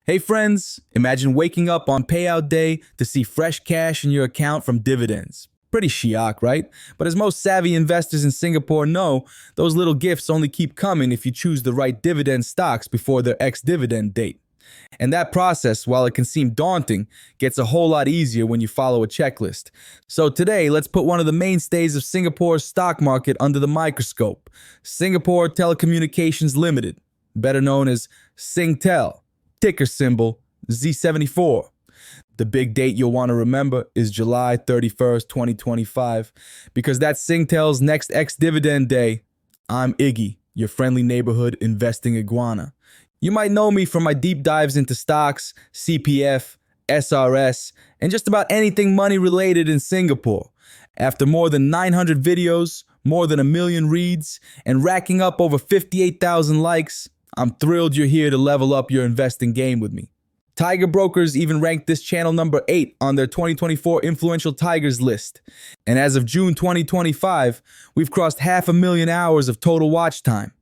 Hey friends, imagine waking up on payout day to see fresh cash in your account from dividends. Pretty chic, right? But as most savvy investors in Singapore know, those little gifts only keep coming if you choose the right dividend stocks before their ex-dividend date. And that process, while it can seem daunting, gets a whole lot easier when you follow a checklist. So today, let's put one of the mainstays of Singapore's stock market under the microscope. Singapore Telecommunications Limited, better known as Singtel. Ticker symbol Z74. The big date you'll want to remember is July 31st, 2025, because that's Singtel's next ex-dividend day. I'm Iggy, your friendly neighborhood investing iguana. You might know me from my deep dives into stocks, CPF, SRS, and just about anything money related in Singapore. After more than 900 videos, more than 1 million reads, and racking up over 58,000 likes, I'm thrilled you're here to level up your investing game with me. Tiger Brokers even ranked this channel number 8 on their 2024 Influential Tigers list. And as of June 2025, we've crossed 500,000 hours of total watch time.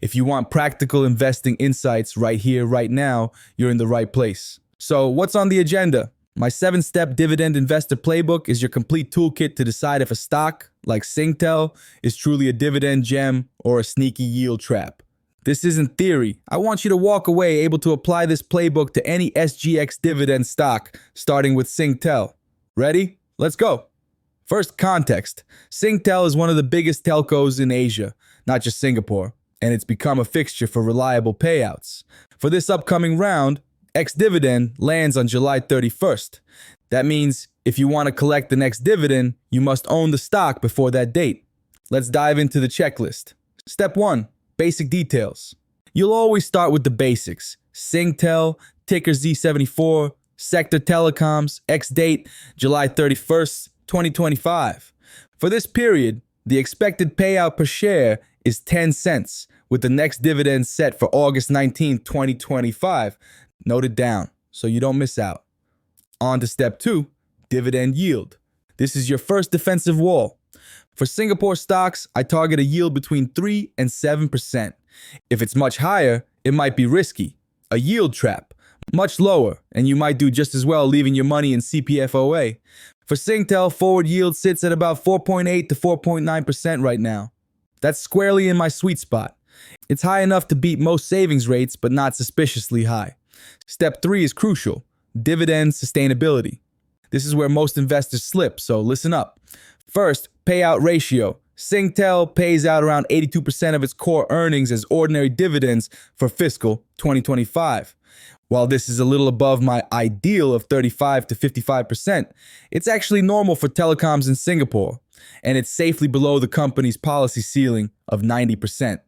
If you want practical investing insights right here, right now, you're in the right place. So what's on the agenda? My 7-step dividend investor playbook is your complete toolkit to decide if a stock, like Singtel, is truly a dividend gem or a sneaky yield trap. This isn't theory. I want you to walk away able to apply this playbook to any SGX dividend stock, starting with Singtel. Ready? Let's go. First, context. Singtel is one of the biggest telcos in Asia, not just Singapore, and it's become a fixture for reliable payouts. For this upcoming round, Ex-Dividend lands on July 31st. That means if you want to collect the next dividend, you must own the stock before that date. Let's dive into the checklist. Step 1. Basic details. You'll always start with the basics. Singtel, ticker Z74, sector telecoms, ex-date, July 31st, 2025. For this period, the expected payout per share is 10 cents, with the next dividend set for August 19, 2025. Note it down so you don't miss out. On to step 2, dividend yield. This is your first defensive wall. For Singapore stocks, I target a yield between 3 and 7%. If it's much higher, it might be risky. A yield trap. Much lower, and you might do just as well leaving your money in CPFOA. For Singtel, forward yield sits at about 4.8 to 4.9% right now. That's squarely in my sweet spot. It's high enough to beat most savings rates, but not suspiciously high. Step 3 is crucial. Dividend sustainability. This is where most investors slip, so listen up. First, payout ratio. Singtel pays out around 82% of its core earnings as ordinary dividends for fiscal 2025. While this is a little above my ideal of 35 to 55%, it's actually normal for telecoms in Singapore, and it's safely below the company's policy ceiling of 90%.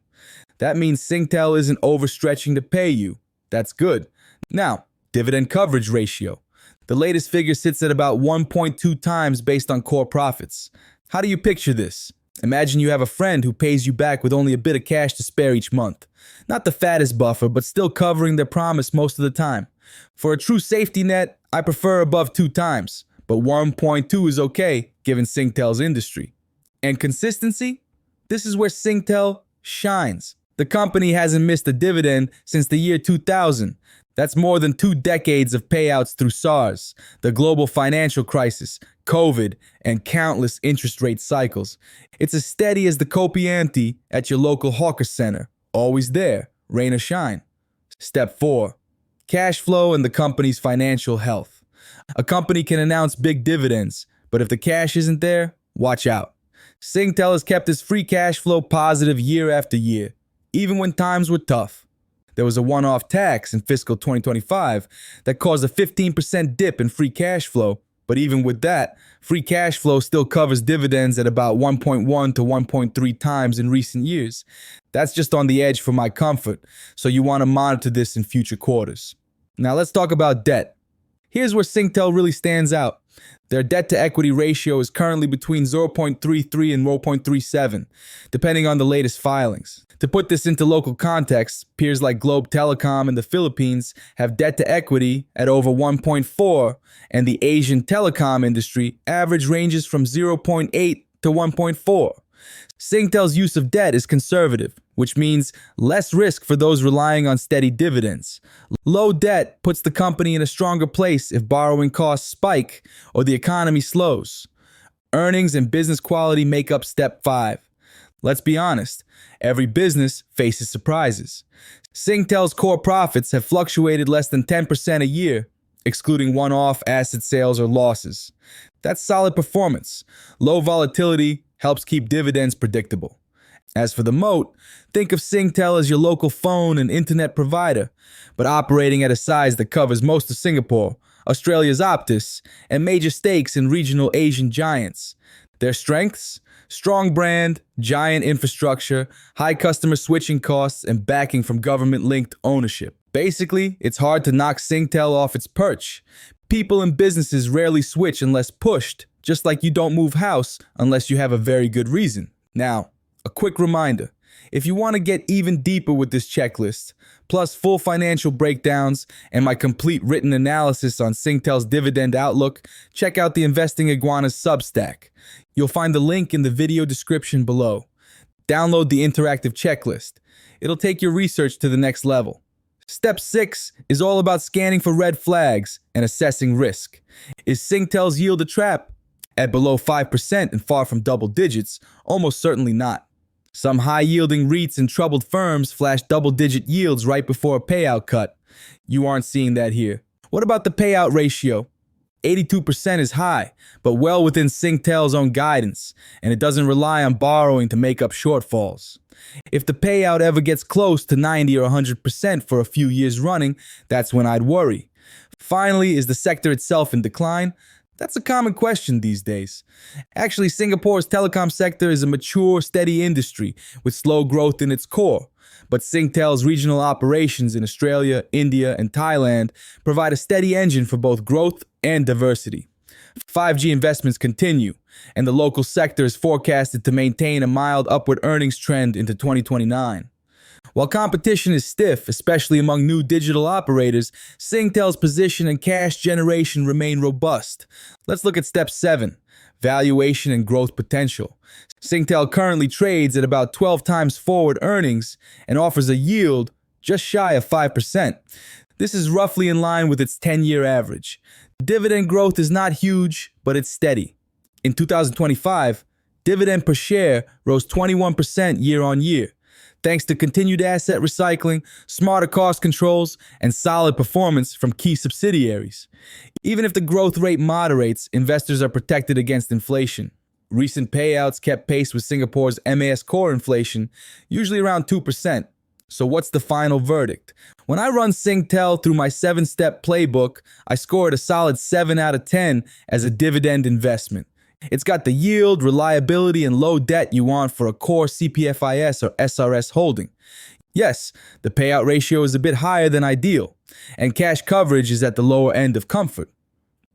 That means Singtel isn't overstretching to pay you. That's good. Now, dividend coverage ratio. The latest figure sits at about 1.2 times based on core profits. How do you picture this? Imagine you have a friend who pays you back with only a bit of cash to spare each month. Not the fattest buffer, but still covering their promise most of the time. For a true safety net, I prefer above 2 times, but 1.2 is okay given Singtel's industry. And consistency? This is where Singtel shines. The company hasn't missed a dividend since the year 2000. That's more than 2 decades of payouts through SARS, the global financial crisis, COVID, and countless interest rate cycles. It's as steady as the Kopi ante at your local hawker center. Always there, rain or shine. Step 4. Cash flow and the company's financial health. A company can announce big dividends, but if the cash isn't there, watch out. Singtel has kept its free cash flow positive year after year, even when times were tough. There was a one-off tax in fiscal 2025 that caused a 15% dip in free cash flow, but even with that, free cash flow still covers dividends at about 1.1 to 1.3 times in recent years. That's just on the edge for my comfort, so you want to monitor this in future quarters. Now let's talk about debt. Here's where Singtel really stands out. Their debt-to-equity ratio is currently between 0.33 and 0.37, depending on the latest filings. To put this into local context, peers like Globe Telecom in the Philippines have debt-to-equity at over 1.4, and the Asian telecom industry average ranges from 0.8 to 1.4. Singtel's use of debt is conservative, which means less risk for those relying on steady dividends. Low debt puts the company in a stronger place if borrowing costs spike or the economy slows. Earnings and business quality make up step 5. Let's be honest, every business faces surprises. Singtel's core profits have fluctuated less than 10% a year, excluding one-off asset sales or losses. That's solid performance. Low volatility helps keep dividends predictable. As for the moat, think of Singtel as your local phone and internet provider, but operating at a size that covers most of Singapore, Australia's Optus, and major stakes in regional Asian giants. Their strengths? Strong brand, giant infrastructure, high customer switching costs, and backing from government-linked ownership. Basically, it's hard to knock Singtel off its perch. People and businesses rarely switch unless pushed, just like you don't move house unless you have a very good reason. Now, a quick reminder, if you want to get even deeper with this checklist, plus full financial breakdowns and my complete written analysis on Singtel's dividend outlook, check out the Investing Iguana's Substack. You'll find the link in the video description below. Download the interactive checklist. It'll take your research to the next level. Step 6 is all about scanning for red flags and assessing risk. Is Singtel's yield a trap? At below 5% and far from double digits, almost certainly not. Some high-yielding REITs and troubled firms flash double-digit yields right before a payout cut. You aren't seeing that here. What about the payout ratio? 82% is high, but well within Singtel's own guidance, and it doesn't rely on borrowing to make up shortfalls. If the payout ever gets close to 90 or 100% for a few years running, that's when I'd worry. Finally, is the sector itself in decline? That's a common question these days. Actually, Singapore's telecom sector is a mature, steady industry with slow growth in its core. But Singtel's regional operations in Australia, India, and Thailand provide a steady engine for both growth and diversity. 5G investments continue, and the local sector is forecasted to maintain a mild upward earnings trend into 2029. While competition is stiff, especially among new digital operators, Singtel's position and cash generation remain robust. Let's look at step 7, valuation and growth potential. Singtel currently trades at about 12 times forward earnings and offers a yield just shy of 5%. This is roughly in line with its 10-year average. Dividend growth is not huge, but it's steady. In 2025, dividend per share rose 21% year on year, thanks to continued asset recycling, smarter cost controls, and solid performance from key subsidiaries. Even if the growth rate moderates, investors are protected against inflation. Recent payouts kept pace with Singapore's MAS core inflation, usually around 2%. So what's the final verdict? When I run Singtel through my 7-step playbook, I scored a solid 7 out of 10 as a dividend investment. It's got the yield, reliability, and low debt you want for a core CPFIS or SRS holding. Yes, the payout ratio is a bit higher than ideal, and cash coverage is at the lower end of comfort.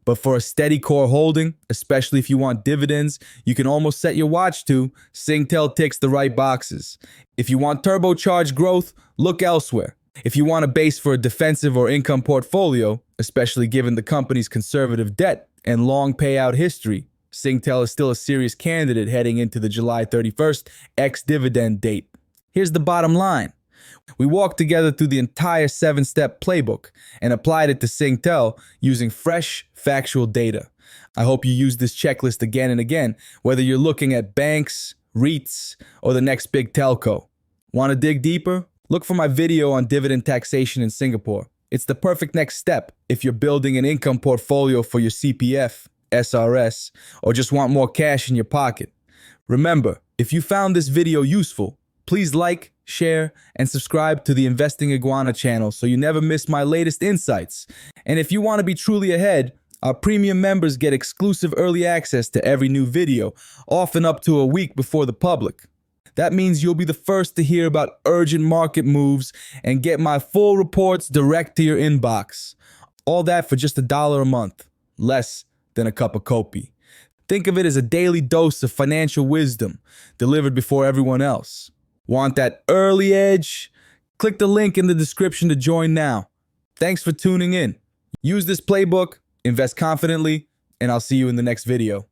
But for a steady core holding, especially if you want dividends, you can almost set your watch to. Singtel ticks the right boxes. If you want turbocharged growth, look elsewhere. If you want a base for a defensive or income portfolio, especially given the company's conservative debt and long payout history, Singtel is still a serious candidate heading into the July 31st ex-dividend date. Here's the bottom line. We walked together through the entire 7-step playbook and applied it to Singtel using fresh, factual data. I hope you use this checklist again and again, whether you're looking at banks, REITs, or the next big telco. Want to dig deeper? Look for my video on dividend taxation in Singapore. It's the perfect next step if you're building an income portfolio for your CPF, SRS, or just want more cash in your pocket. Remember, if you found this video useful, please like, share, and subscribe to the Investing Iguana channel so you never miss my latest insights. And if you want to be truly ahead, our premium members get exclusive early access to every new video, often up to a week before the public. That means you'll be the first to hear about urgent market moves and get my full reports direct to your inbox. All that for just $1 a month, less than a cup of kopi. Think of it as a daily dose of financial wisdom delivered before everyone else. Want that early edge? Click the link in the description to join now. Thanks for tuning in. Use this playbook, invest confidently, and I'll see you in the next video.